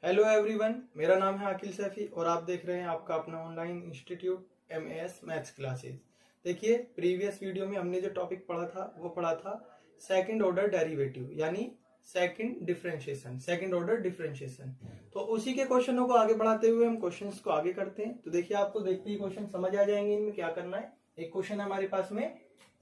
Hello everyone, मेरा नाम है आकिल सैफी और आप देख रहे हैं आपका अपना online institute MAS maths classes. देखिए, प्रीवियस वीडियो में हमने जो टॉपिक पढ़ा था वो पढ़ा था सेकंड ऑर्डर डेरिवेटिव यानी सेकंड ऑर्डर डिफरेंशिएशन। तो उसी के क्वेश्चनों को आगे बढ़ाते हुए हम क्वेश्चंस को आगे करते हैं। तो देखिए, आपको देखते ही क्वेश्चन समझ आ जाएंगे इनमें क्या करना है। एक क्वेश्चन है हमारे पास में,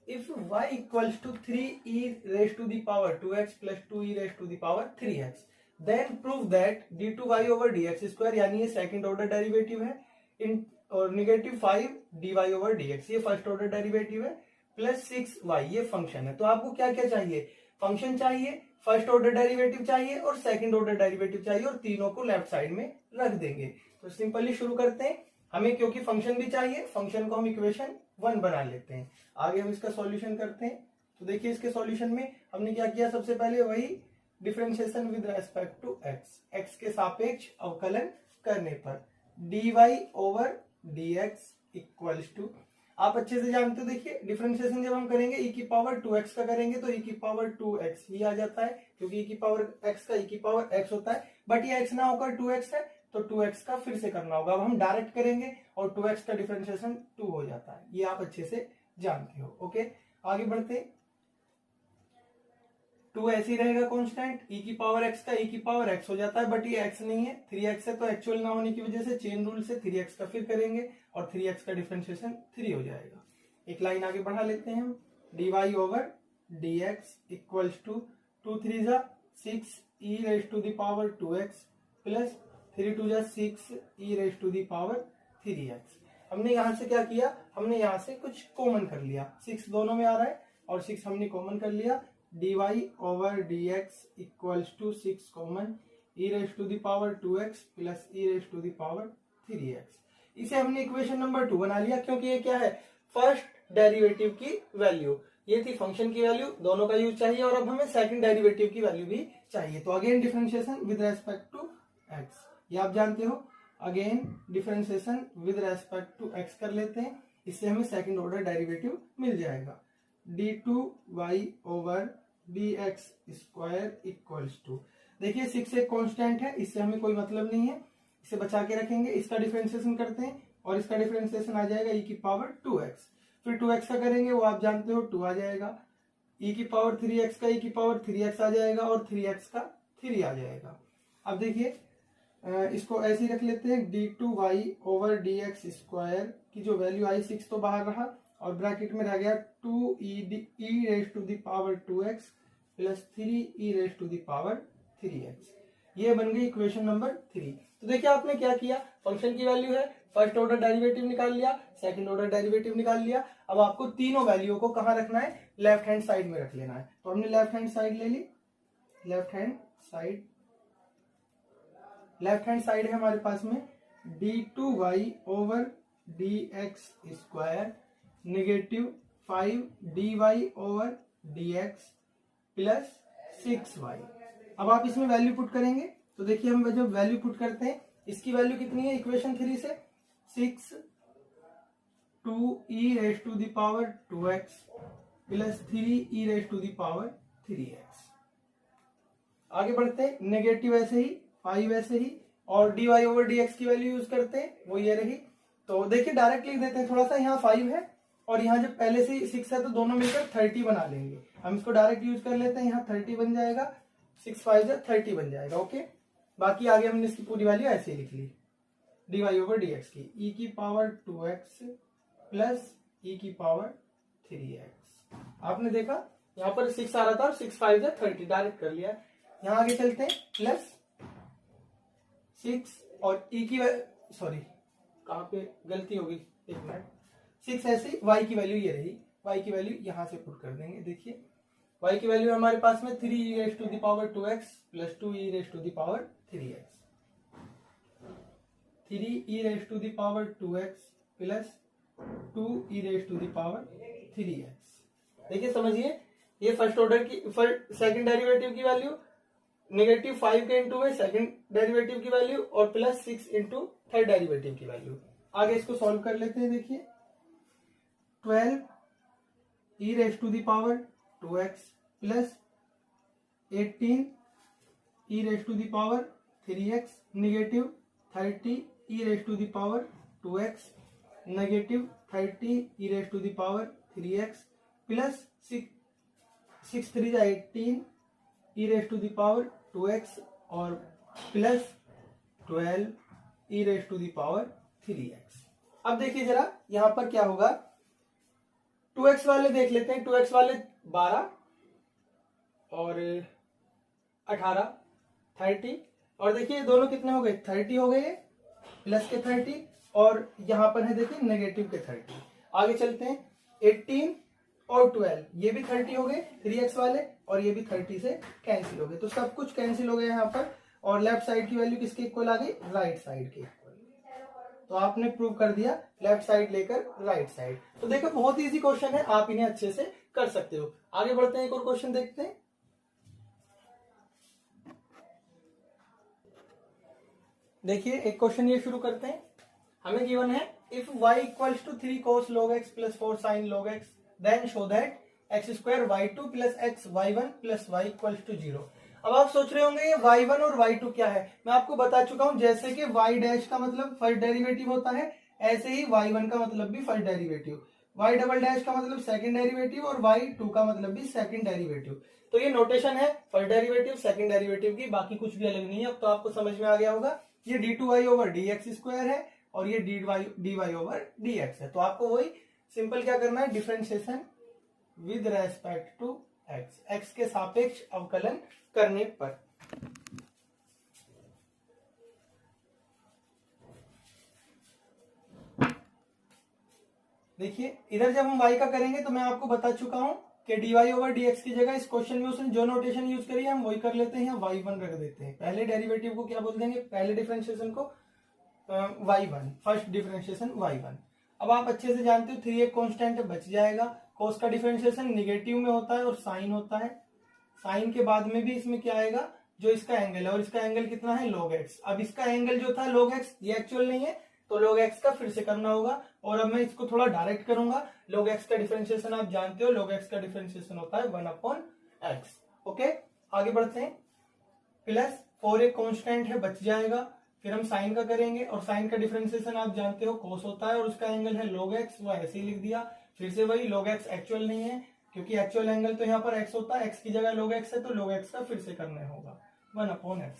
if y equals to 3e raise to the power 2x plus 2e raise to the power 3x, then prove that d2y over dx square, यानी ये सेकंड ऑर्डर डेरिवेटिव है, इन और नेगेटिव 5 dy ओवर dx ये first order derivative है, plus 6y ये function है। तो आपको क्या क्या चाहिए? फंक्शन चाहिए, फर्स्ट ऑर्डर डेरिवेटिव चाहिए और सेकंड ऑर्डर डेरिवेटिव चाहिए, और तीनों को लेफ्ट साइड में रख देंगे। तो सिंपली शुरू करते हैं। हमें क्योंकि फंक्शन भी चाहिए, फंक्शन को हम इक्वेशन 1 बना लेते हैं। आगे हम इसका सॉल्यूशन करते हैं। तो देखिए, इसके सॉल्यूशन में हमने क्या किया, सबसे पहले वही differentiation with respect to x के सापेक्ष अवकलन करने पर dy over dx equals to, आप अच्छे से जानते हो। देखिए, डिफरेंशिएशन जब हम करेंगे e की पावर 2x का करेंगे तो e की पावर 2x ही आ जाता है, क्योंकि e की पावर x का e की पावर x होता है। बट ये x ना होकर 2x है तो 2x का फिर से करना होगा। अब हम डायरेक्ट करेंगे और 2x का डिफरेंशिएशन 2 हो जाता है। ये आप अच्छे से जानते हो। ओके, आगे बढ़ते। 2 ऐसे ही रहेगा कांस्टेंट, e की पावर x का e की पावर x हो जाता है, बट ये x नहीं है, 3x है, तो एक्चुअल ना होने की वजह से चेन रूल से 3x का फिर करेंगे और 3x का डिफरेंशिएशन 3 हो जाएगा। एक लाइन आगे बढ़ा लेते हैं हम, dy over dx equals to 2 3 जा 6 e raise to the power 2x plus 3 2 जा 6 e raise to the power 3x। हमने यहां से क्या किया, हमने यहां से कुछ कॉमन कर लिया, 6 दोनों में आ रहा है और 6 हमने कॉमन कर लिया। dy over dx equals to 6 common e raise to the power 2x plus e raise to the power 3x। इसे हमने इक्वेशन नंबर 2 बना लिया, क्योंकि ये क्या है, फर्स्ट डेरिवेटिव की वैल्यू, ये थी फंक्शन की वैल्यू, दोनों का यूज चाहिए, और अब हमें सेकंड डेरिवेटिव की वैल्यू भी चाहिए। तो again differentiation with respect to x, ये आप जानते हो। Again differentiation with respect to x कर लेते हैं, इससे हमें सेकंड ऑर्डर डेरिवेटिव मिल जाएगा। d2y over dx square equals to, देखिए 6 एक कांस्टेंट है, इससे हमें कोई मतलब नहीं है, इसे बचा के रखेंगे। इसका डिफरेंशिएशन करते हैं और इसका डिफरेंशिएशन आ जाएगा e की पावर 2x, फिर 2x का करेंगे, वो आप जानते हो 2 आ जाएगा, e की पावर 3x का e की पावर 3x आ जाएगा और 3x का 3 आ जाएगा। अब देखिए, इसको ऐसे ही रख लेते हैं, d2y ओवर dx स्क्वायर की जो वैल्यू आई 6 तो बाहर रहा, और ब्रैकेट में रह गया 2e raise to the power 2x plus 3e raise to the power 3x। ये बन गई इक्वेशन नंबर 3। तो देखिए, आपने क्या किया, फंक्शन की वैल्यू है, फर्स्ट ऑर्डर डेरिवेटिव निकाल लिया, सेकंड ऑर्डर डेरिवेटिव निकाल लिया। अब आपको तीनों वैल्यू को कहाँ रखना है, लेफ्ट हैंड साइड में रख लेना है। तो हमने लेफ्ट हैंड साइड ले ली, लेफ्ट हैंड साइड है हमारे पास में d2y over dx square negative 5 dy over dx plus 6y। अब आप इसमें वैल्यू पुट करेंगे, तो देखिए हम जब वैल्यू पुट करते हैं, इसकी वैल्यू कितनी है इक्वेशन 3 से, 6 2e raise to the power 2x plus 3e raise to the power 3x। आगे बढ़ते हैं, नेगेटिव ऐसे ही, 5 ऐसे ही, और dy ओवर dx की वैल्यू यूज करते हैं, वो ये रही। तो देखिए, डायरेक्ट लिख देते हैं, थोड़ा सा यहाँ 5 है और यहाँ जब पहले से 6 है तो दोनों मिलकर 30 बना लेंगे। हम इसको डायरेक्ट यूज कर लेते हैं, यहाँ 30 बन जाएगा, 6 5 जा 30 बन जाएगा। ओके, बाकी आगे हमने इसकी पूरी वैल्यू ऐसे ही लिख ली, dy ओवर dx की e की पावर 2x प्लस e की पावर 3x। आपने देखा यहाँ पर 6 आ रहा था और 6 5 जा 30 डायरेक्ट कर लिया। यहाँ आगे चलते हैं, प्लस 6 और e की सॉरी कहाँ पे गलती होगी, एक मिनट, 6 ऐसे, y की वैल्यू ये रही, y की वैल्यू यहां से पुट कर देंगे। देखिए, y की वैल्यू हमारे पास में 3e raise to the power 2x plus 2e raise to the power 3x, 3e raise to the power 2x plus 2e raise to the power 3x। देखिए, समझिए, ये फर्स्ट ऑर्डर की सेकंड डेरिवेटिव की value, negative 5 के into में second derivative की value, और plus 6 into third derivative की वैल्यू। आगे इसको सॉल्व कर लेते हैं। देखिए, 12 e raise to the power 2x plus 18 e raise to the power 3x negative 30 e raise to the power 2x negative 30 e raise to the power 3x plus 6 3 18 e raise to the power 2x और plus 12 e raise to the power 3x। अब देखिए जरा यहां पर क्या होगा, 2x वाले देख लेते हैं। 2x वाले 12 और 18 30 और देखिए दोनों कितने हो गए 30 हो गए प्लस के 30 और यहां पर है देखिए नेगेटिव के 30। आगे चलते हैं 18 और 12 ये भी 30 हो गए 3x वाले और ये भी 30 से कैंसिल हो गए। तो सब कुछ कैंसिल हो गया यहाँ पर और लेफ्ट साइड की वैल्यू किसके इक्वल आ गई, राइट साइड के इक्वल। तो आपने प्रूव कर दिया लेफ्ट साइड लेकर राइट साइड। तो देखो बहुत इजी क्वेश्चन है, आप इन्हें अच्छे से कर सकते हो। आगे बढ़ते हैं, एक और क्वेश्चन देखते हैं। देखिए एक क्वेश्चन ये शुरू करते हैं। हमें गिवन है if y equals to 3 cos log x plus 4 sin log x then show that x square y2 plus x y1 plus y equals to 0। अब आप सोच रहे होंगे ये y1 और y2 क्या है। मैं आपको बता चुका हूं, जैसे कि y डैश का मतलब फर्स्ट डेरिवेटिव होता है ऐसे ही y1 का मतलब भी first derivative, y double dash का मतलब सेकंड डेरिवेटिव और y2 का मतलब भी सेकंड डेरिवेटिव। तो ये नोटेशन है फर्स्ट डेरिवेटिव सेकंड डेरिवेटिव की, बाकी कुछ भी अलग नहीं है। अब तो आपको समझ में आ गया होगा। ये d2y ओवर dx स्क्वायर है और ये dy ओवर dx है। तो आपको वही सिंपल क्या करना है, differentiation with respect to x के सापेक्ष अवकलन करने पर। देखिए इधर जब हम y का करेंगे तो मैं आपको बता चुका हूं कि dy ओवर dx की जगह इस क्वेश्चन में उसने जो नोटेशन यूज करी है हम वही कर लेते हैं, y1 रख देते हैं। पहले डेरिवेटिव को क्या बोल देंगे, पहले डिफरेंशिएशन को y1, फर्स्ट डिफरेंशिएशन y1। अब आप अच्छे से जानते हो 3 एक कांस्टेंट बच जाएगा। कोस का डिफरेंशिएशन निगेटिव में होता है और साइन होता है। साइन के बाद में भी इसमें क्या आएगा, जो इसका एंगल है और इसका एंगल कितना है log x। अब इसका एंगल जो था log x ये एक्चुअल नहीं है तो log x का फिर से करना होगा और अब मैं इसको थोड़ा डायरेक्ट करूंगा। log x का डिफरेंशिएशन आप जानते हो, log x का डिफरेंशिएशन होता है 1/x। ओके आगे बढ़ते हैं। प्लस 4 एक कांस्टेंट है बच जाएगा, फिर हम साइन का करेंगे और साइन का डिफरेंशिएशन आप जानते हो कोस होता है और उसका एंगल है log x, वो ऐसे ही लिख दिया। फिर से वही log x एक्चुअल नहीं है क्योंकि एक्चुअल एंगल तो यहाँ पर x होता है, x की जगह log x है तो log x का फिर से करना होगा 1/x।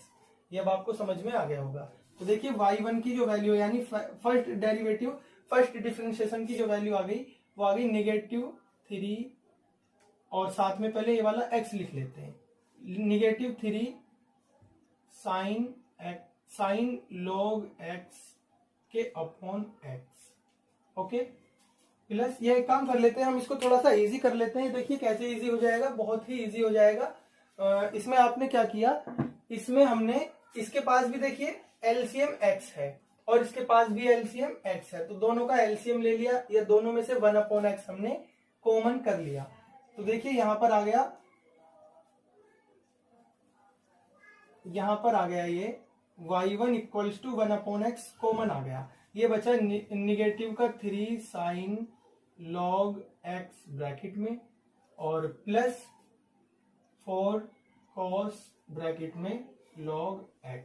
ये अब आपको समझ में आ गया होगा। तो देखिए y1 की जो वैल्यू यानी फर्स्ट डेरिवेटिव फर्स्ट डिफरेंशिएशन की जो वैल्यू आ गई वो आ गई -3 और साथ में पहले ये वाला x लिख लेते हैं, -3 साइन log x के अपॉन x। ओके प्लस ये एक काम कर लेते हैं हम, इसको थोड़ा सा इजी कर लेते हैं। देखिए कैसे इजी हो जाएगा, बहुत ही इजी हो जाएगा। इसमें आपने क्या किया, इसमें हमने इसके पास भी देखिए एलसीएम x है और इसके पास भी एलसीएम x है, तो दोनों का एलसीएम ले लिया या दोनों में से 1/x हमने कॉमन कर लिया। तो देखिए यहां पर आ गया ये y1 equals to 1/x common आ गया। ये बचा निगेटिव का 3 साइन log x ब्रैकेट में और प्लस 4 cos ब्रैकेट में log x।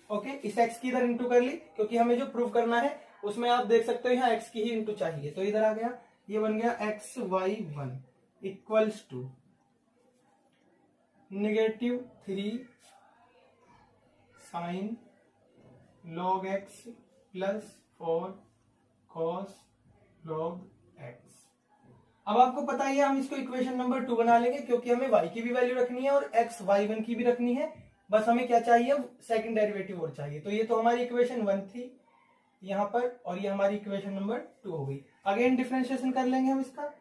ओके इस x की इधर इंटू कर ली क्योंकि हमें जो प्रूव करना है उसमें आप देख सकते हो यहाँ x की ही इंटू चाहिए, तो इधर आ गया। ये बन गया xy1 equals to -3 sine log x plus 4 cos log x। अब आपको पता ही है हम इसको इक्वेशन नंबर 2 बना लेंगे क्योंकि हमें y की भी वैल्यू रखनी है और x y1 की भी रखनी है। बस हमें क्या चाहिए, सेकंड डेरिवेटिव और चाहिए। तो ये तो हमारी इक्वेशन 1 थी यहाँ पर और ये हमारी इक्वेशन नंबर 2 हो गई। अगेन डिफरेंशिएशन कर लेंगे हम इसका,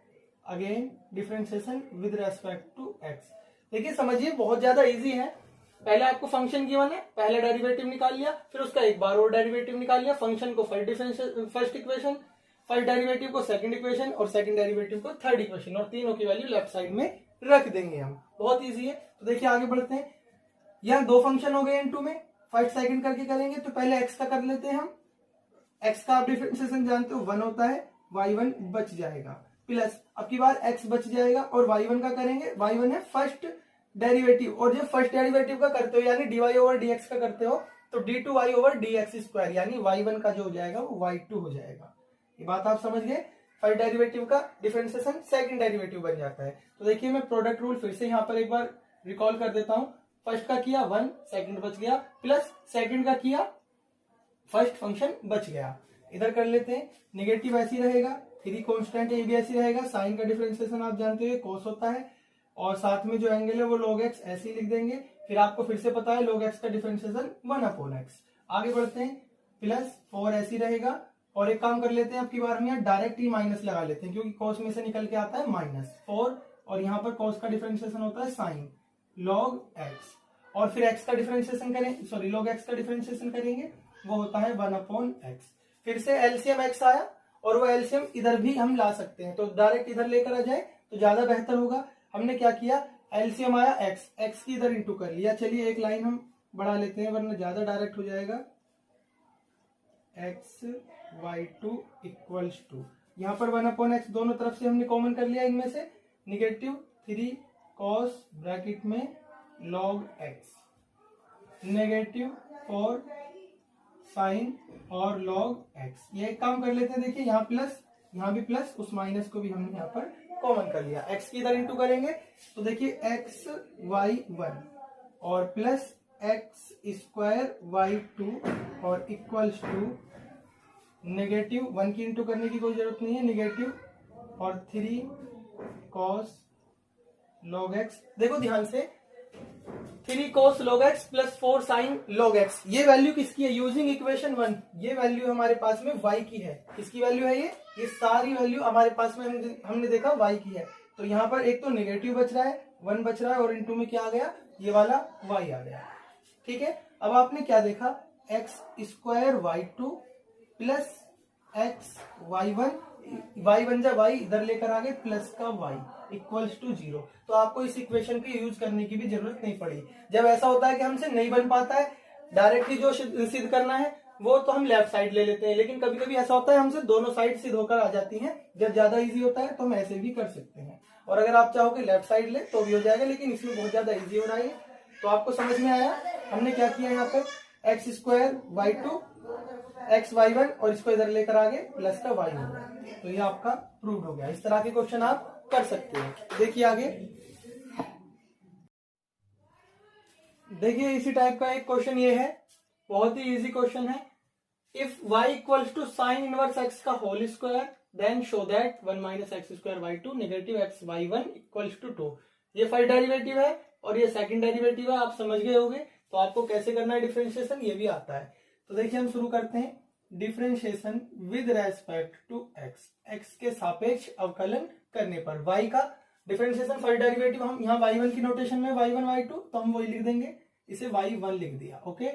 again differentiation with respect to x। देखिए समझिए बहुत ज्यादा इजी है। पहले आपको फंक्शन गिवन है, पहले डेरिवेटिव निकाल लिया, फिर उसका एक बार और डेरिवेटिव निकाल लिया, फंक्शन को फर्स्ट इक्वेशन, फर्स्ट डेरिवेटिव को सेकंड इक्वेशन और सेकंड डेरिवेटिव को थर्ड इक्वेशन और तीनों की वैल्यू लेफ्ट साइड में रख देंगे हम। बहुत इजी है। तो देखिए आगे बढ़ते हैं। यहाँ 2 फंक्शन हो गए N2 में, फर्स्ट सेकंड करके करेंगे तो पहले x का कर लेते हैं हम। x का आप डिफरेंशिएशन जानते हो 1 होता है, y1 बच जाएगा प्लस अब की बार x बच जाएगा और y1 का करेंगे। y1 है फर्स्ट डेरिवेटिव, और जब फर्स्ट डेरिवेटिव का करते हो यानी dy ओवर dx का करते हो तो d2y ओवर dx स्क्वायर यानी y1 का जो हो जाएगा वो y2 हो जाएगा। ये बात आप समझ गए। फर्स्ट डेरिवेटिव का डिफरेंशिएशन सेकंड डेरिवेटिव बन जाता है। तो देखिए मैं प्रोडक्ट रूल फिर से यहाँ पर एक बार रिकॉल कर देता हूँ। फर्स्ट का किया 1, सेकंड बच गया, प्लस सेकंड का किया, फर्स्ट फंक्शन बच गया। इधर कर लेते हैं, नेगेटिव ऐसी रहेगा, 3 कांस्टेंट ए भी ऐसी रहेगा, साइन का डिफरेंशिएशन आप जानते हो cos होता है, और साथ में जो एंगल है वो log x ऐसे ही लिख देंगे। फिर आपको फिर से पता है log x का डिफरेंशिएशन 1/x। आगे बढ़ते हैं, प्लस 4 ऐसी रहेगा, और एक काम कर लेते हैं, अब की बार में यहाँ डायरेक्ट ही माइनस लगा लेते हैं क्योंकि cos में से निकल के आता है -4, और यहाँ पर cos का डिफरेंशिएशन होता है साइन log x, और फिर x का डिफरेंशिएशन करें, सॉरी log x का डिफरेंशिएशन करेंगे, वो होता है 1/x। फिर से एलसीएम x आया, और वो एलसीएम इधर भी हम ला सकते हैं, तो डायरेक्ट इधर लेकर आ जाए तो ज्यादा बेहतर होगा। हमने क्या किया, एलसीएम आया x की इधर इंटू कर लिया। चलिए एक लाइन हम बढ़ा लेते हैं वरना ज्यादा डायरेक्ट हो जाएगा। x y2 इक्वल्स टू, यहाँ पर 1/x दोनों तरफ से हमने कॉमन कर लिया, इनमें से -3 cos ब्रैकेट में log x, -4 साइन और log x। ये एक काम कर लेते हैं, देखिए यहाँ प्लस, यहाँ भी प्लस, उस माइनस को भी हमने यहाँ पर कॉमन कर लिया। x की इधर इंटू करेंगे तो देखिए x y1 और प्लस x स्क्वायर y2 और इक्वल्स टू -1 की इंटू करने की कोई जरूरत नहीं है, नेगेटिव और 3 cos log x। देखो ध्यान से, 3 cos log x plus 4 sin log x, ये वैल्यू किसकी है, यूजिंग इक्वेशन 1, ये वैल्यू हमारे पास में y की है। किसकी वैल्यू है ये सारी वैल्यू हमारे पास में हमने देखा y की है। तो यहाँ पर एक तो नेगेटिव बच रहा है, 1 बच रहा है, और इनटू में क्या आ गया, ये वाला y आ गया। ठीक है, अब आपने क्या देखा, x square y2 plus x y1, y बन जा y, इधर लेकर आ गए प्लस का y इक्वल्स टू 0। तो आपको इस इक्वेशन की यूज करने की भी जरूरत नहीं पड़ी। जब ऐसा होता है कि हमसे नहीं बन पाता है डायरेक्टली जो सिद्ध करना है वो, तो हम लेफ्ट साइड ले लेते हैं, लेकिन कभी कभी ऐसा होता है हमसे दोनों साइड सिद्ध होकर आ जाती हैं। जब ज्यादा इजी होता है तो हम ऐसे भी कर सकते हैं, और अगर आप चाहो कि लेफ्ट साइड ले तो भी हो जाएगा, लेकिन इसमें बहुत ज्यादा इजी हो रहा है। तो आपको समझ में आया हमने क्या किया, यहाँ पे x square y2 x y1 और इसको इधर लेकर आगे प्लस का y हो गया। तो ये आपका प्रूव हो गया। इस तरह के क्वेश्चन आप कर सकते हैं। देखिए आगे, देखिए इसी टाइप का एक क्वेश्चन ये है, बहुत ही इजी क्वेश्चन है। If y equals to sine inverse x का whole square then show that 1 minus x square y2 negative x y1 equals to 2। ये फर्स्ट डेरिवेटिव है और ये सेकंड डेरिवेटिव है, आप समझ गए होंगे। तो आपको कैसे करना है डिफरेंशिएशन, ये भी आता है। तो देखिए हम शुरू करते हैं, differentiation with respect to x के सापेक्ष अवकलन करने पर। y का डिफरेंशिएशन फर्स्ट डेरिवेटिव, हम यहाँ y1 की नोटेशन में y1 y2, तो हम वही लिख देंगे, इसे y1 लिख दिया। ओके,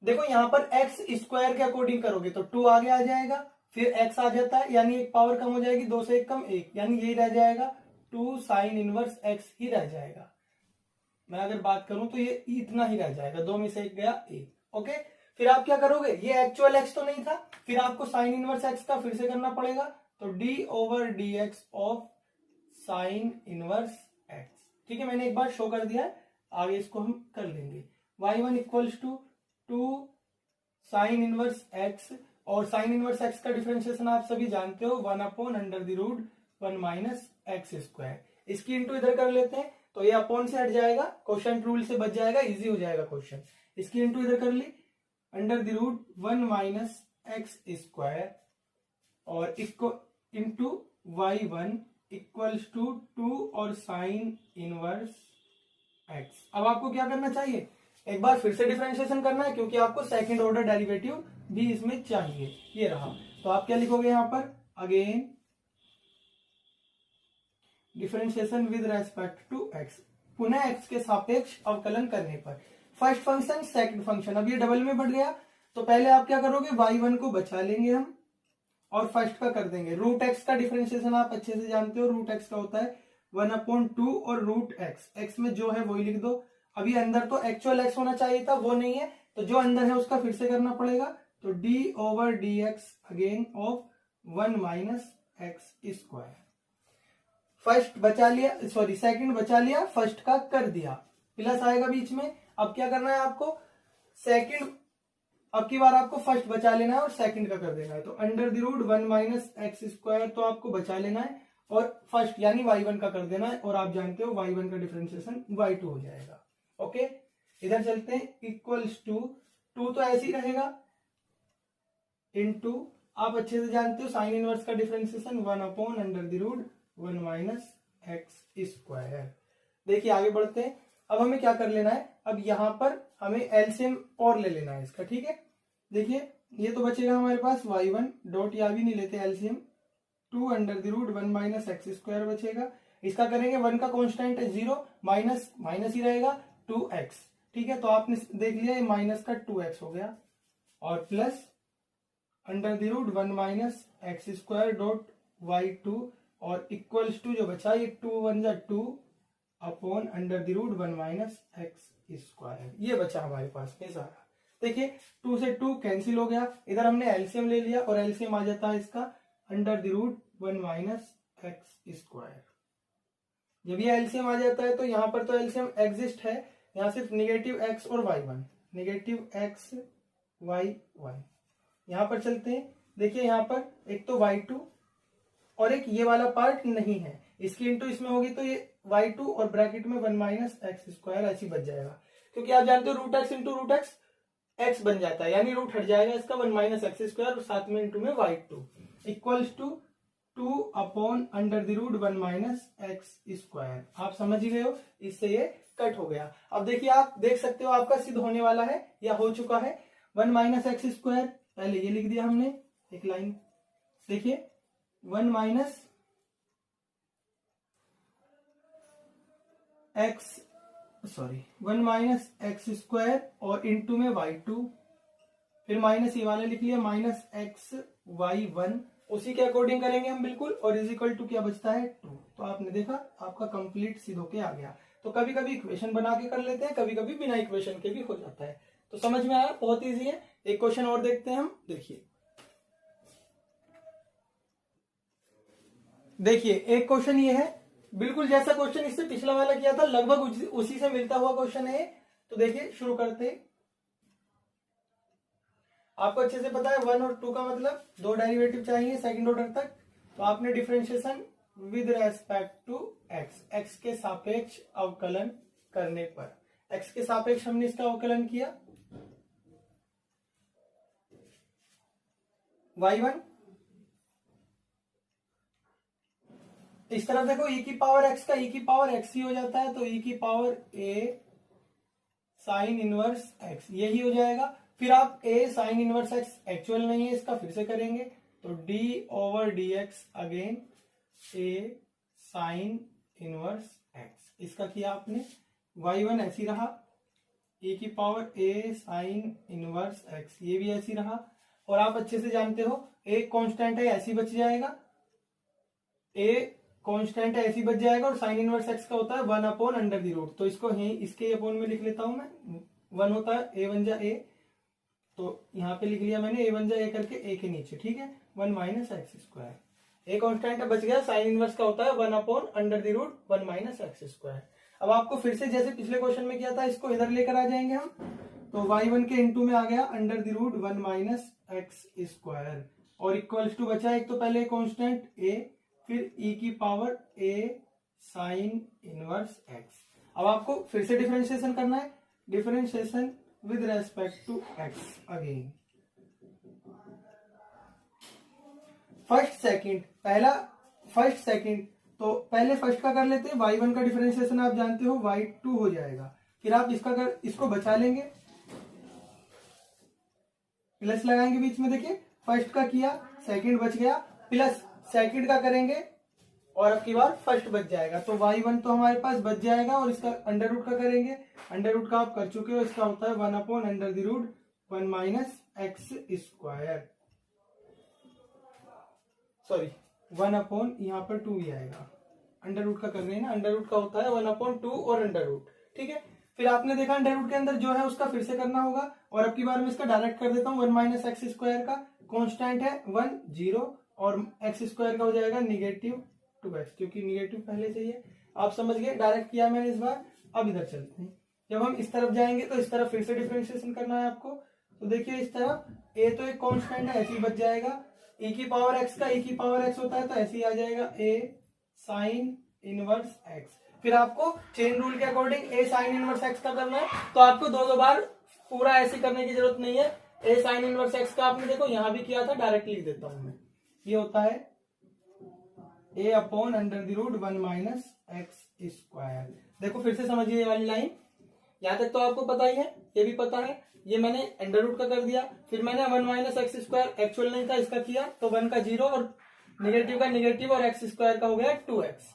देखो यहाँ पर x स्क्वायर के अकॉर्डिंग करोगे तो 2 आगे आ जाएगा, फिर x आ जाता है यानी एक पावर कम हो जाएगी, 2 से 1 कम 1, यानी यही रह जाएगा 2 साइन इनवर्स x ही रह जाएगा। मैं अगर बात करूं तो ये इतना ही रह जाएगा, 2 में से 1 गया 1। ओके, फिर आप क्या करोगे, ये एक्चुअल x तो नहीं था, फिर आपको साइन इनवर्स x का फिर से करना पड़ेगा, तो d over dx of sine inverse x। ठीक है, मैंने एक बार शो कर दिया है, आगे इसको हम कर लेंगे। y1 equals to 2 sine inverse x, और साइन इनवर्स x का डिफरेंशिएशन आप सभी जानते हो, 1/√1 माइनस एक्स स्क्वायर। इसकी इंटू इधर कर लेते हैं तो ये अपॉन से हट जाएगा, क्वेश्चन रूल से बच जाएगा, इजी हो जाएगा क्वेश्चन। इसकी इंटू इधर कर ली, √1 माइनस एक्स स्क्वायर, और इसको इंटू y1 इक्वल्स टू 2 और साइन इनवर्स x। अब आपको क्या करना चाहिए, एक बार फिर से डिफरेंशिएशन करना है, क्योंकि आपको सेकंड ऑर्डर डेरिवेटिव भी इसमें चाहिए। ये रहा, तो आप क्या लिखोगे यहाँ पर, again differentiation with respect to x, पुनः x के सापेक्ष अवकलन करने पर। फर्स्ट फंक्शन सेकंड फंक्शन, अब ये डबल में बढ़ गया, तो पहले आप क्या करोगे, y1 को बचा लेंगे हम और फर्स्ट का कर देंगे। रूट x का डिफरेंशिएशन आप अच्छे से जानते हो, रूट x का होता है 1/2 और रूट x में जो है वही लिख दो। अभी अंदर तो एक्चुअल x होना चाहिए था, वो नहीं है, तो जो अंदर है उसका फिर से करना पड़ेगा। तो d over dx again of 1 minus x square. First बचा लिया, सॉरी सेकंड बचा लिया, फर्स्ट का कर दिया, प्लस आएगा बीच में। अब क्या करना है आपको, सेकंड, अब की बार आपको फर्स्ट बचा लेना है और सेकंड का कर देना है। तो under the root 1 minus x square तो आपको बचा लेना है और फर्स्ट यानी y1 का कर देना है, और आप जानते हो y1 का डिफरेंशिएशन y2 हो जाएगा। ओके, इधर चलते हैं, इक्वल्स टू 2 तो ऐसे ही रहेगा, इनटू आप अच्छे से जानते हो साइन इनवर्स का differentiation 1 upon under the root 1 minus x square. देखिए आगे बढ़ते हैं, अब हमें क्या कर लेना है, अब यहां पर हमें एलसीएम और ले लेना है इसका, ठीक है। देखिए ये तो बचेगा हमारे पास y1 डॉट, या भी नहीं लेते LCM, 2 under the root 1 minus x square बचेगा। इसका करेंगे, 1 का कांस्टेंट है 0, माइनस माइनस ही रहेगा 2x, ठीक है। तो आपने देख लिया ये माइनस का 2x हो गया, और plus under the root 1 minus x square dot y2, और इक्वल्स टू जो बचा ये 2 1 जा 2 upon under the root 1 minus x square, ये बचा हमारे पास ये सारा। देखिए 2 से 2 कैंसिल हो गया, इधर हमने एलसीएम ले लिया और एलसीएम आ जाता है इसका under the root 1 minus x square. जब ये एलसीएम आ जाता है तो यहाँ पर तो एलसीएम एग्जिस्ट है, यहाँ सिर्फ निगेटिव एक्स और y1, निगेटिव एक्स y1। यहाँ पर चलते हैं, देखिए यहाँ पर एक तो y2 और एक ये वाला पार्ट नहीं है, इसकी इंटू इसमें होगी तो ये y2 और ब्रैकेट में 1 माइनस एक्स स्क्वायर ऐसी बच जाएगा, क्योंकि आप जानते हो root x into root x x बन जाता है, यानी रूट हट जाएगा इसका 1 माइनस एक्स स्क्वायर और साथ में इंटू में y2 equals to 2 upon under the root 1 minus x square. आप समझ ही गए हो, इससे ये कट हो गया। अब देखिए आप देख सकते हो आपका सिद्ध होने वाला है या हो चुका है, 1 माइनस एक्स स्क्वायर, पहले ये लिख दिया हमने एक लाइन, देखिए 1 minus x, sorry 1 minus x square और इंटू में y2, फिर माइनस ये वाला लिख लिया माइनस एक्स y1, उसी के अकॉर्डिंग करेंगे हम बिल्कुल, और इज इक्वल टू क्या बचता है 2। तो आपने देखा आपका कंप्लीट सिद्ध होके आ गया। तो कभी कभी इक्वेशन बना के कर लेते हैं, कभी कभी बिना इक्वेशन के भी हो जाता है। तो समझ में आया, बहुत इजी है। एक क्वेश्चन और देखते हैं हम, देखिए देखिए एक क्वेश्चन ये है, बिल्कुल जैसा क्वेश्चन इससे पिछला वाला किया था, लगभग उसी से मिलता हुआ क्वेश्चन है। तो देखिए शुरू करते हैं, आपको अच्छे से पता है 1 और 2 का मतलब 2 डेरिवेटिव चाहिए सेकंड ऑर्डर तक। तो आपने differentiation with respect to x, x के सापेक्ष अवकलन करने पर, एक्स के सापेक्ष हमने इसका अवकलन किया, y1 इस तरफ देखो e की पावर x का e की पावर x ही हो जाता है, तो e की power a sine inverse x यही हो जाएगा। फिर आप a sine inverse x actual नहीं है इसका, फिर से करेंगे तो d over dx again a sine inverse x, इसका किया आपने। y1 ऐसी रहा, e की power a sine inverse x ये भी ऐसी रहा, और आप अच्छे से जानते हो एक कांस्टेंट है ऐसी बच जाएगा, a कांस्टेंट है ऐसी बच जाएगा, और साइन इनवर्स x का होता है 1 अपॉन अंडर द रूट, तो इसको ही इसके अपॉन में लिख लेता हूं मैं, 1 होता है a वन जा a, तो यहाँ पे लिख लिया मैंने a वन जा a करके a के नीचे, ठीक है, 1 माइनस एक्स स्क्वायर। एक कांस्टेंट बच गया, साइन इनवर्स का होता है 1 upon under the root 1 minus x square. अब आपको फिर से जैसे पिछले क्वेश्चन में किया था इसको इधर लेकर आ जाएंगे हम, तो y1 के इंटू में आ गया under the root 1 minus x square, और इक्वल्स टू बचा एक तो पहले कांस्टेंट a, फिर e की power a sine inverse x। अब आपको फिर से डिफरेंशिएशन करना है, differentiation with respect to x again, first second, पहला फर्स्ट सेकंड, तो पहले फर्स्ट का कर लेते हैं। y1 का डिफरेंशिएशन आप जानते हो y2 हो जाएगा, फिर आप इसको बचा लेंगे, प्लस लगाएंगे बीच में, देखिए फर्स्ट का किया सेकंड बच गया, प्लस सेकंड का करेंगे और अब की बार फर्स्ट बच जाएगा, तो y1 तो हमारे पास बच जाएगा, और इसका अंडर रूट का करेंगे, अंडर रूट का आप कर चुके हो, इसका होता है 1 upon under the root 1 minus x square, sorry 1 upon यहाँ पर 2 ही आएगा, अंडर रूट का कर रहे हैं ना, अंडर रूट का होता है 1 अपॉन 2 और अंडर रूट, ठीक है। फिर आपने देखा अंडर रूट के अंदर जो है उसका फिर से करना होगा, और अब की बार मैं इसका डायरेक्ट कर देता हूँ, 1 माइनस एक्स स्क्वायर का कांस्टेंट है 1 0, और एक्स स्क्वायर का हो जाएगा निगेटिव 2x, क्योंकि निगेटिव पहले से ही है। आप समझ गए, डायरेक्ट किया मैंने इस बार। अब इधर चलते हैं, जब हम इस तरफ जाएंगे तो इस तरफ फिर से डिफरेंशिएशन करना है आपको। तो देखिए इस तरफ a तो एक कांस्टेंट है, ऐसे ही बच जाएगा। e की पावर x का e की पावर x होता है तो ऐसे ही आ जाएगा a साइन इनवर्स x। फिर आपको चेन रूल के according a sine inverse x का करना है, तो आपको दो बार पूरा ऐसे करने की जरूरत नहीं है। a साइन इनवर्स x का आपने देखो यहां भी किया था, डायरेक्ट लिख देता हूं मैं। ये होता है a upon under the root 1 minus x square. देखो फिर से समझिए ये वाली लाइन, यहां तक तो आपको पता ही है, ये भी पता है। ये मैंने अंडर रूट का कर दिया, फिर मैंने 1 माइनस एक्स स्क्वायर एक्चुअल नहीं था इसका किया, तो 1 का 0 और नेगेटिव का नेगेटिव और एक्स स्क्वायर का हो गया 2x।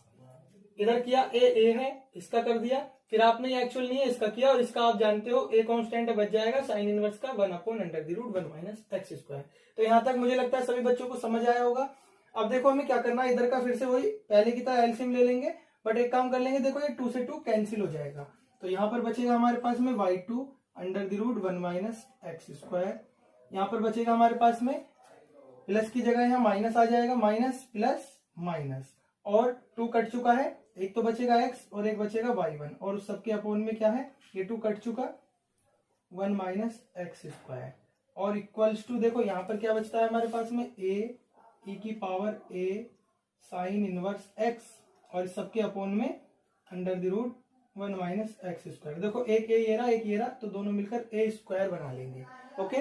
इधर किया ए है, इसका कर दिया। फिर आपने ये एक्चुअल नहीं है इसका किया, और इसका आप जानते हो ए कांस्टेंट बच जाएगा साइन इनवर्स का 1 upon under the root 1 minus x square. तो यहां तक मुझे लगता है सभी बच्चों को समझ आया होगा। अब देखो हमें क्या करना है, इधर का फिर से वही पहले की तरह एलसीएम ले लेंगे, बट एक काम कर लेंगे, देखो ये 2 से 2 कैंसिल हो जाएगा, तो यहाँ पर बचेगा हमारे पास में y2 under the root 1 minus x square. यहाँ पर बचेगा हमारे पास में प्लस की जगह यहाँ माइनस आ जाएगा, माइनस प्लस माइनस, और 2 कट चुका है, एक तो बचेगा x और एक बचेगा y1, और उस सबके अपोन में क्या है, ये 2 कट चुका 1 माइनस एक्स स्क्वायर, और इक्वल्स टू देखो यहाँ पर क्या बचता है हमारे पास में a e की power a sine inverse x, और इस सबके अपोन में under the root 1 minus x square. देखो एक ये रहा एक ये रहा, तो दोनों मिलकर a स्क्वायर बना लेंगे। ओके,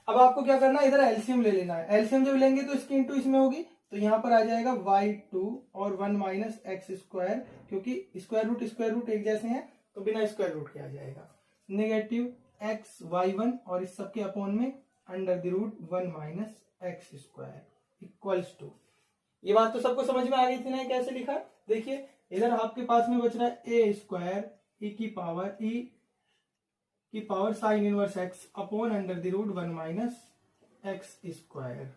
अब आपको क्या करना है, इधर एलसीएम ले लेना है। एलसीएम जब लेंगे तो इसकी इंटू इसमें होगी, तो यहाँ पर आ जाएगा y2 और 1 माइनस एक्स स्क्वायर, क्योंकि स्क्वायर रूट एक जैसे हैं तो बिना स्क्वायर रूट के आ जाएगा, नेगेटिव x y1 और इस सबके अपोन में under the root 1 minus x square equals to. ये बात तो सबको समझ में आ गई थी ना, कैसे लिखा। देखिए इधर आपके पास में बच रहा है ए स्क्वायर ई की power sine inverse x upon under the root 1 minus x square.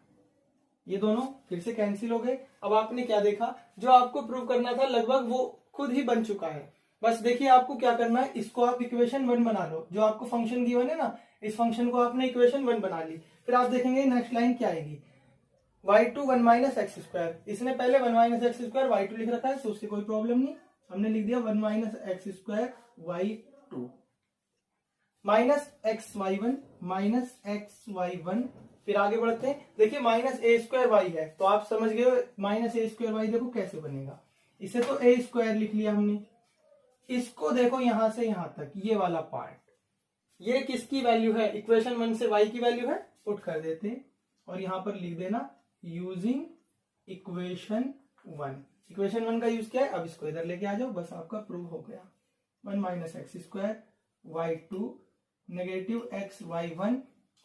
ये दोनों फिर से कैंसिल हो गए। अब आपने क्या देखा, जो आपको प्रूव करना था लगभग वो खुद ही बन चुका है। बस देखिए आपको क्या करना है, इसको आप इक्वेशन 1 बना लो। जो आपको फंक्शन गिवन है ना, इस फंक्शन को आपने इक्वेशन 1 बना ली। फिर आप देखेंगे नेक्स्ट लाइन क्या आएगी, y2 1 माइनस एक्स स्क्वायर। इसने पहले 1 माइनस एक्स स्क्वायर y2 लिख रखा है, तो उससे कोई प्रॉब्लम नहीं, हमने लिख दिया 1 minus x square y2 minus x y one. फिर आगे बढ़ते हैं, देखिए माइनस ए स्क्वायर वाई है, तो आप समझ गए माइनस ए स्क्वायर वाई देखो कैसे बनेगा। इसे तो ए स्क्वायर लिख लिया हमने, इसको देखो यहां से यहां तक ये वाला पार्ट, ये किसकी वैल्यू है, इक्वेशन 1 से y की वैल्यू है, पुट कर देते हैं और यहां पर लिख देना यूजिंग इक्वेशन 1। इक्वेशन 1 का यूज क्या है, अब इसको इधर लेके आ जाओ, बस आपका प्रूव हो गया। 1 minus x square y2 negative x y1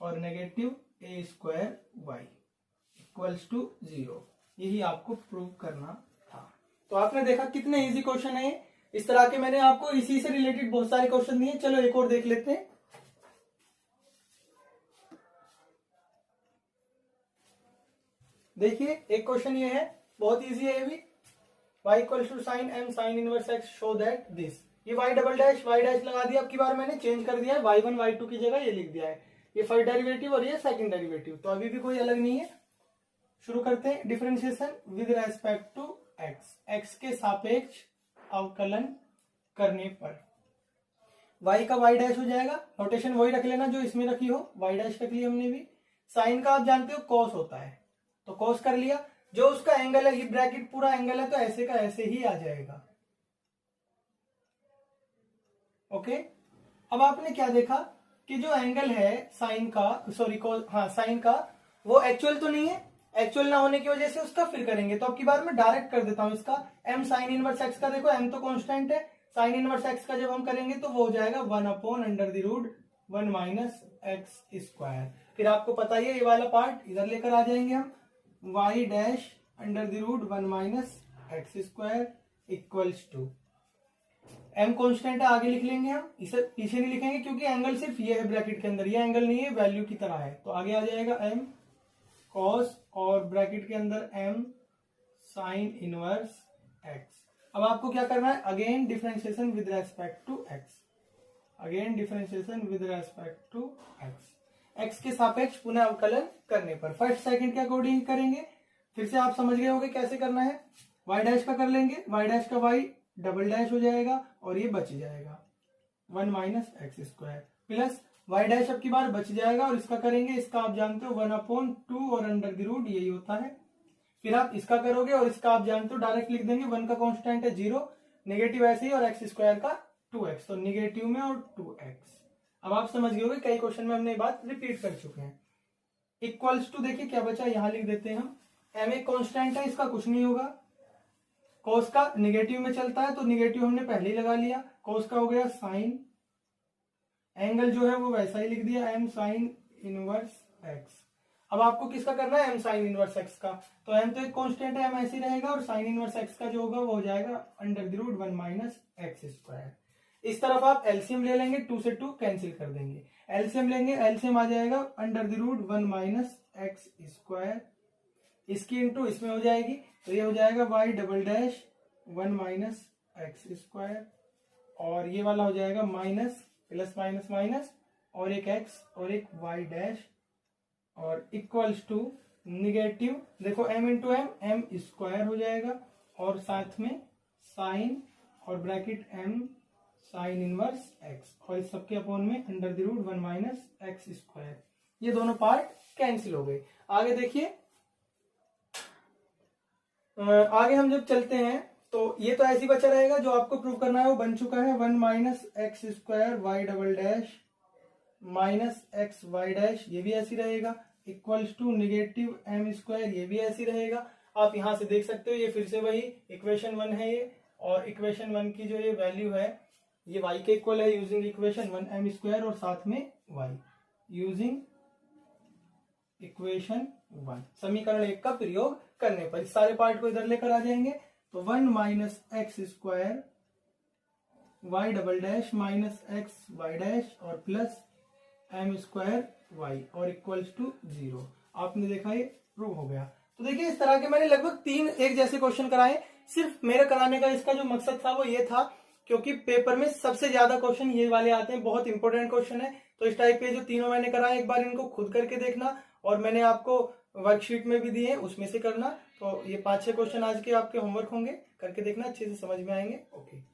और negative a square y equals to 0। यही आपको प्रूव करना था। तो आपने देखा कितने इजी क्वेश्चन है। इस तरह के मैंने आपको इसी से रिलेटेड बहुत सारे क्वेश्चन दिए। चलो एक और देख लेते हैं। देखिए एक क्वेश्चन ये है, बहुत इजी है ये भी। y equals to sine m sine inverse x show that this. ये y double dash y dash लगा दिया, अब की बार मैंने चेंज कर दिया है, y1 y2 की जगह ये लिख दिया है। ये फर्स्ट डेरिवेटिव और ये सेकंड डेरिवेटिव, तो अभी भी कोई अलग नहीं है। शुरू करते हैं differentiation with respect to x। x के सापेक्ष अवकलन करने पर y का y डैश हो जाएगा, नोटेशन वही रख लेना जो इसमें रखी हो, y डैश रख लिया हमने भी। साइन का आप जानते हो कॉस होता है, तो कॉस कर लिया। जो उसका एंगल है, ये ब्रैकेट पूरा एंगल है, तो ऐसे का ऐसे ही आ जाएगा। ओके, अब आपने क्या देखा कि जो एंगल है साइन का, सॉरी साइन का, वो एक्चुअल तो नहीं है। एक्चुअल ना होने की वजह से उसका फिर करेंगे, तो अब की बार मैं डायरेक्ट कर देता हूं इसका। m साइन इनवर्स x का, देखो m तो कांस्टेंट है, साइन इनवर्स x का जब हम करेंगे तो वो हो जाएगा 1 upon under the root 1 minus x square. फिर आपको पता ही है ये वाला पार्ट इधर लेकर आ जाएंगे हम, y dash under the root 1 minus x square equals to m constant है, आगे लिख लेंगे हम, इसे पीछे नहीं लिखेंगे क्योंकि एंगल सिर्फ ये है ब्रैकेट के अंदर, ये एंगल नहीं है, वैल्यू की तरह है, तो आगे आ जाएगा m कॉस और ब्रैकेट के अंदर m साइन इनवर्स x। अब आपको क्या करना है, again differentiation with respect to x, again differentiation with respect to x के सापेक्ष पुनः अवकलन करने पर। फर्स्ट सेकंड के अकॉर्डिंग करेंगे, फिर से आप समझ गए होंगे कैसे करना है। वाई डैश का कर लेंगे, वाई डैश का वाई डबल डैश हो जाएगा और ये बच जाएगा 1 minus x square plus y dash अब की बार बच जाएगा और इसका करेंगे, इसका आप जानते हो 1/2 और अंडर द रूट यही होता है। फिर आप इसका करोगे और इसका आप जानते हो डायरेक्ट लिख देंगे, 1 का कांस्टेंट है 0, नेगेटिव ऐसे ही और एक्स स्क्वायर का 2x, तो नेगेटिव में और 2x। अब आप समझ गए होंगे, कई क्वेश्चन में हमने ये बात रिपीट कर चुके हैं। इक्वल्स टू देखिए क्या बचा, यहां लिख देते हैं हम, m एक कांस्टेंट है, इसका कुछ नहीं होगा, cos का निगेटिव में चलता है तो निगेटिव हमने पहले ही लगा लिया, cos का हो गया साइन, एंगल जो है वो वैसा ही लिख दिया m साइन इनवर्स x। अब आपको किसका करना है, m साइन इनवर्स x का, तो m तो एक कांस्टेंट है, m ऐसे ही रहेगा और साइन इनवर्स x का जो होगा वो हो जाएगा under the root 1 minus x square. इस तरफ आप एलसीएम ले लेंगे, 2 से 2 कैंसिल कर देंगे, एलसीएम लेंगे, एलसीएम आ जाएगा under the root 1 minus x square, इसकी इंटू इसमें हो जाएगी, तो ये हो जाएगा y double dash 1 minus x square और ये वाला हो जाएगा माइनस प्लस माइनस माइनस और एक x और एक y डैश और इक्वल्स टू निगेटिव, देखो m इंटू m स्क्वायर हो जाएगा और साथ में साइन और bracket m sine inverse x और इस सबके अपॉन में under the root 1 minus x square. ये दोनों पार्ट कैंसिल हो गए। आगे देखिए, आगे हम जब चलते हैं तो ये तो ऐसे ही बचा रहेगा, जो आपको प्रूव करना है वो बन चुका है, 1 minus x square y double dash minus x y dash, ये भी ऐसी रहेगा, equals to negative m square, ये भी ऐसी रहेगा। आप यहां से देख सकते हो, ये फिर से वही इक्वेशन 1 है ये, और इक्वेशन 1 की जो ये वैल्यू है ये y के इक्वल है यूजिंग इक्वेशन 1 m स्क्वायर और साथ में y यूजिंग इक्वेशन 1, समीकरण 1 का प्रयोग करने पर इस सारे पार्ट को इधर लेकर आ जाएंगे, तो 1 minus x square y double dash minus x y dash और प्लस एम स्क्वायर वाई और इक्वल्स टू 0। आपने देखा ये प्रूव हो गया। तो देखिए इस तरह के मैंने लगभग 3 एक जैसे क्वेश्चन कराए, सिर्फ मेरे कराने का इसका जो मकसद था वो ये था क्योंकि पेपर में सबसे ज्यादा क्वेश्चन ये वाले आते हैं, बहुत इंपॉर्टेंट क्वेश्चन है। तो इस टाइप के जो तीनों मैंने कराए, एक बार इनको खुद करके देखना और मैंने आपको वर्कशीट में भी दिए उसमें से करना। तो ये 5-6 क्वेश्चन आज के आपके होमवर्क होंगे, करके देखना, अच्छे से समझ में आएंगे। ओके।